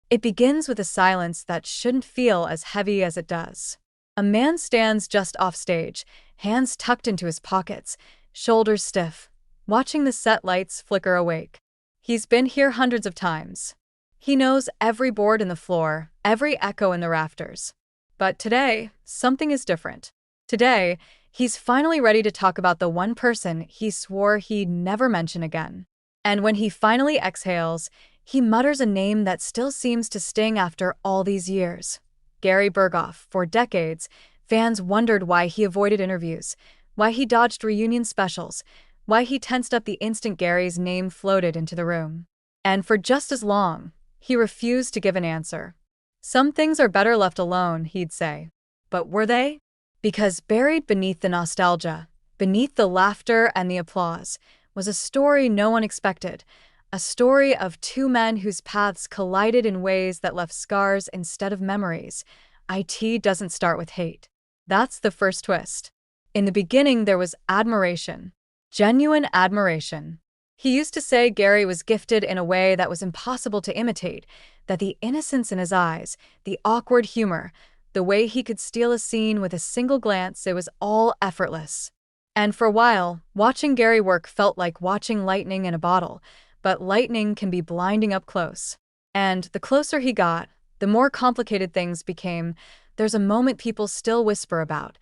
It begins with a silence that shouldn't feel as heavy as it does. A man stands just off stage, hands tucked into his pockets, shoulders stiff, watching the set lights flicker awake. He's been here hundreds of times. He knows every board in the floor, every echo in the rafters. But today, something is different. Today, he's finally ready to talk about the one person he swore he'd never mention again. And when he finally exhales, he mutters a name that still seems to sting after all these years. Gary Burghoff. For decades, fans wondered why he avoided interviews, why he dodged reunion specials, why he tensed up the instant Gary's name floated into the room. And for just as long, he refused to give an answer. Some things are better left alone, he'd say. But were they? Because buried beneath the nostalgia, beneath the laughter and the applause, was a story no one expected. A story of two men whose paths collided in ways that left scars instead of memories. It doesn't start with hate. That's the first twist. In the beginning, there was admiration. Genuine admiration. He used to say Gary was gifted in a way that was impossible to imitate, that the innocence in his eyes, the awkward humor, the way he could steal a scene with a single glance, it was all effortless. And for a while, watching Gary work felt like watching lightning in a bottle, but lightning can be blinding up close. And the closer he got, the more complicated things became. There's a moment people still whisper about.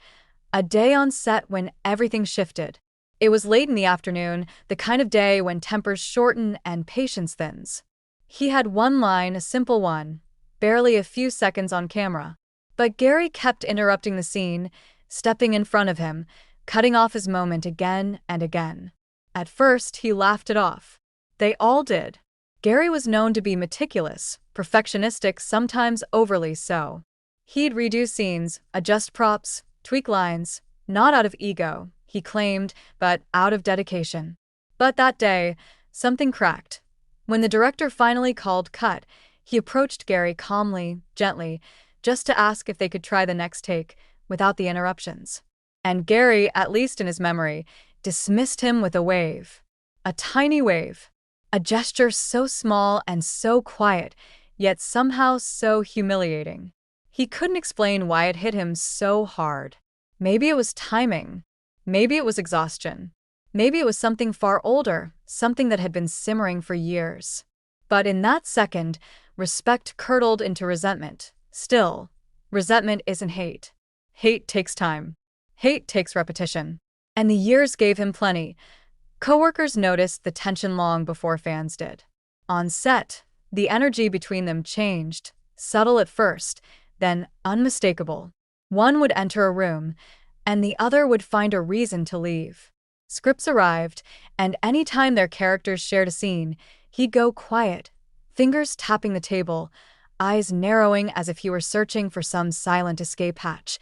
A day on set when everything shifted. It was late in the afternoon, the kind of day when tempers shorten and patience thins. He had one line, a simple one, barely a few seconds on camera. But Gary kept interrupting the scene, stepping in front of him, cutting off his moment again and again. At first, he laughed it off. They all did. Gary was known to be meticulous, perfectionistic, sometimes overly so. He'd redo scenes, adjust props, tweak lines, not out of ego, he claimed, but out of dedication. But that day, something cracked. When the director finally called cut, he approached Gary calmly, gently, just to ask if they could try the next take, without the interruptions. And Gary, at least in his memory, dismissed him with a wave. A tiny wave. A gesture so small and so quiet, yet somehow so humiliating. He couldn't explain why it hit him so hard. Maybe it was timing. Maybe it was exhaustion. Maybe it was something far older, something that had been simmering for years. But in that second, respect curdled into resentment. Still, resentment isn't hate. Hate takes time. Hate takes repetition. And the years gave him plenty. Coworkers noticed the tension long before fans did. On set, the energy between them changed, subtle at first, then unmistakable. One would enter a room, and the other would find a reason to leave. Scripts arrived, and any time their characters shared a scene, he'd go quiet, fingers tapping the table, eyes narrowing as if he were searching for some silent escape hatch.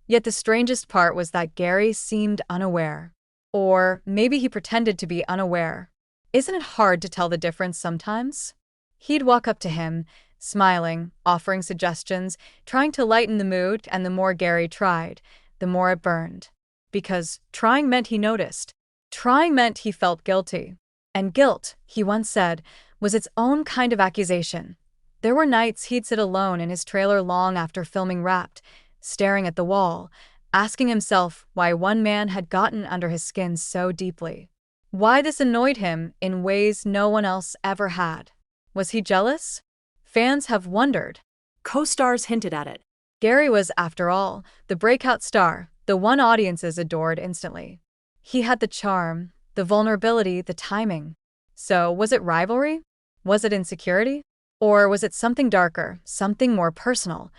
Yet the strangest part was that Gary seemed unaware. Or maybe he pretended to be unaware. Isn't it hard to tell the difference sometimes? He'd walk up to him, smiling, offering suggestions, trying to lighten the mood, and the more Gary tried, the more it burned. Because trying meant he noticed. Trying meant he felt guilty. And guilt, he once said, was its own kind of accusation. There were nights he'd sit alone in his trailer long after filming wrapped, staring at the wall, asking himself why one man had gotten under his skin so deeply. Why this annoyed him in ways no one else ever had. Was he jealous? Fans have wondered. Co-stars hinted at it. Gary was, after all, the breakout star, the one audiences adored instantly. He had the charm, the vulnerability, the timing. So, was it rivalry? Was it insecurity? Or was it something darker, something more personal?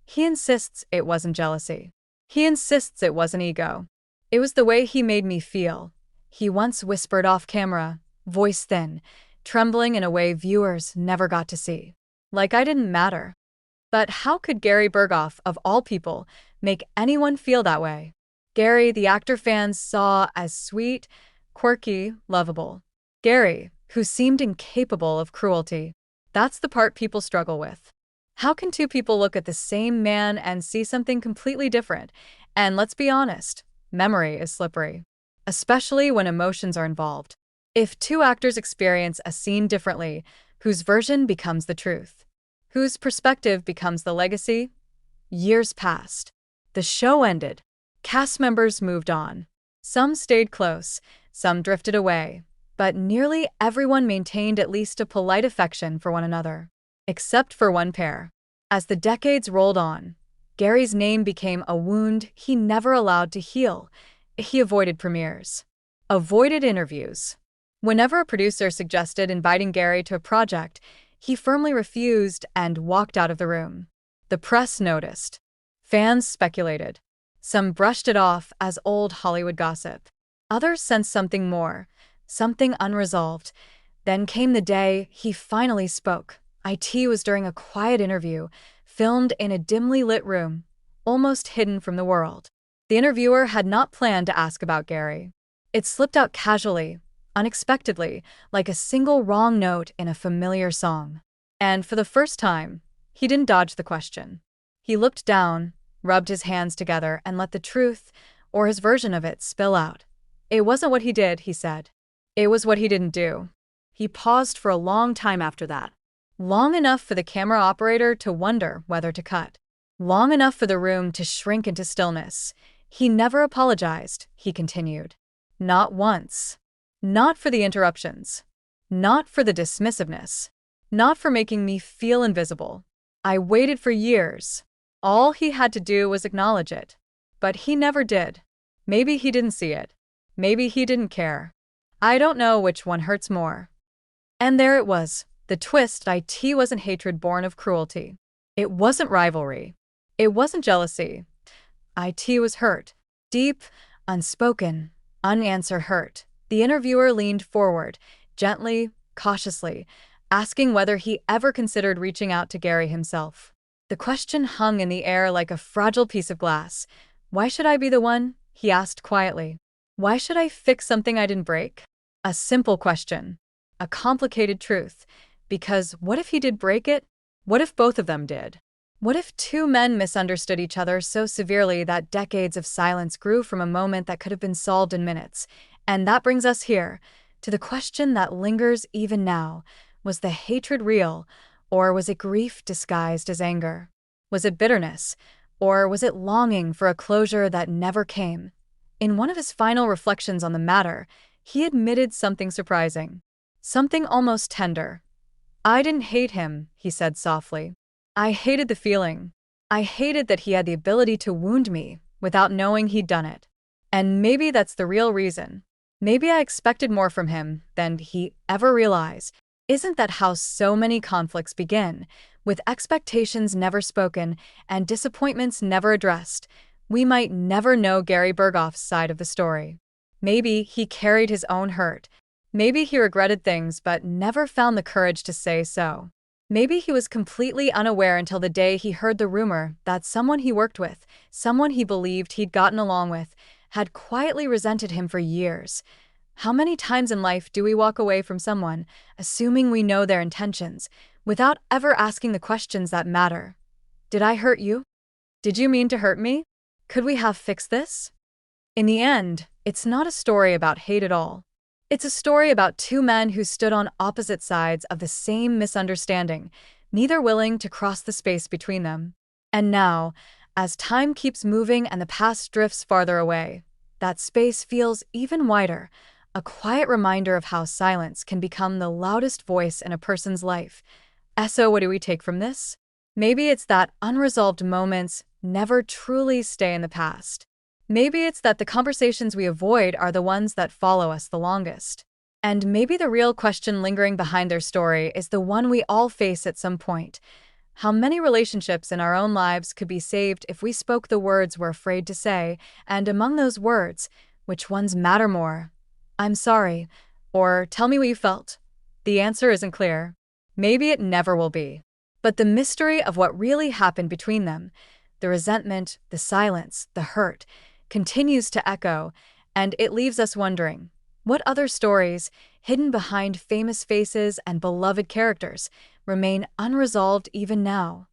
He insists it wasn't jealousy. He insists it wasn't ego. It was the way he made me feel. He once whispered off camera, voice thin, trembling in a way viewers never got to see. Like I didn't matter. But how could Gary Burghoff, of all people, make anyone feel that way? Gary, the actor fans saw as sweet, quirky, lovable. Gary, who seemed incapable of cruelty. That's the part people struggle with. How can two people look at the same man and see something completely different? And let's be honest, memory is slippery. Especially when emotions are involved. If two actors experience a scene differently, whose version becomes the truth? Whose perspective becomes the legacy? Years passed. The show ended. Cast members moved on. Some stayed close, some drifted away, but nearly everyone maintained at least a polite affection for one another. Except for one pair. As the decades rolled on, Gary's name became a wound he never allowed to heal. He avoided premieres, avoided interviews. Whenever a producer suggested inviting Gary to a project, he firmly refused and walked out of the room. The press noticed. Fans speculated. Some brushed it off as old Hollywood gossip. Others sensed something more, something unresolved. Then came the day he finally spoke. It was during a quiet interview, filmed in a dimly lit room, almost hidden from the world. The interviewer had not planned to ask about Gary. It slipped out casually, unexpectedly, like a single wrong note in a familiar song. And for the first time, he didn't dodge the question. He looked down, rubbed his hands together, and let the truth, or his version of it, spill out. It wasn't what he did, he said. It was what he didn't do. He paused for a long time after that. Long enough for the camera operator to wonder whether to cut. Long enough for the room to shrink into stillness. He never apologized, he continued. Not once. Not for the interruptions. Not for the dismissiveness. Not for making me feel invisible. I waited for years. All he had to do was acknowledge it. But he never did. Maybe he didn't see it. Maybe he didn't care. I don't know which one hurts more. And there it was. The twist. It wasn't hatred born of cruelty. It wasn't rivalry. It wasn't jealousy. It was hurt. Deep, unspoken, unanswered hurt. The interviewer leaned forward, gently, cautiously, asking whether he ever considered reaching out to Gary himself. The question hung in the air like a fragile piece of glass. Why should I be the one? He asked quietly. Why should I fix something I didn't break? A simple question. A complicated truth. Because what if he did break it? What if both of them did? What if two men misunderstood each other so severely that decades of silence grew from a moment that could have been solved in minutes? And that brings us here, to the question that lingers even now. Was the hatred real, or was it grief disguised as anger? Was it bitterness, or was it longing for a closure that never came? In one of his final reflections on the matter, he admitted something surprising. Something almost tender. I didn't hate him, he said softly. I hated the feeling. I hated that he had the ability to wound me without knowing he'd done it. And maybe that's the real reason. Maybe I expected more from him than he ever realized. Isn't that how so many conflicts begin? With expectations never spoken and disappointments never addressed. We might never know Gary Burghoff's side of the story. Maybe he carried his own hurt. Maybe he regretted things but never found the courage to say so. Maybe he was completely unaware until the day he heard the rumor that someone he worked with, someone he believed he'd gotten along with, had quietly resented him for years. How many times in life do we walk away from someone, assuming we know their intentions, without ever asking the questions that matter? Did I hurt you? Did you mean to hurt me? Could we have fixed this? In the end, it's not a story about hate at all. It's a story about two men who stood on opposite sides of the same misunderstanding, neither willing to cross the space between them. And now, as time keeps moving and the past drifts farther away, that space feels even wider, a quiet reminder of how silence can become the loudest voice in a person's life. So what do we take from this? Maybe it's that unresolved moments never truly stay in the past. Maybe it's that the conversations we avoid are the ones that follow us the longest. And maybe the real question lingering behind their story is the one we all face at some point. How many relationships in our own lives could be saved if we spoke the words we're afraid to say, and among those words, which ones matter more? I'm sorry, or tell me what you felt. The answer isn't clear. Maybe it never will be. But the mystery of what really happened between them, the resentment, the silence, the hurt, continues to echo, and it leaves us wondering, what other stories, hidden behind famous faces and beloved characters, remain unresolved even now?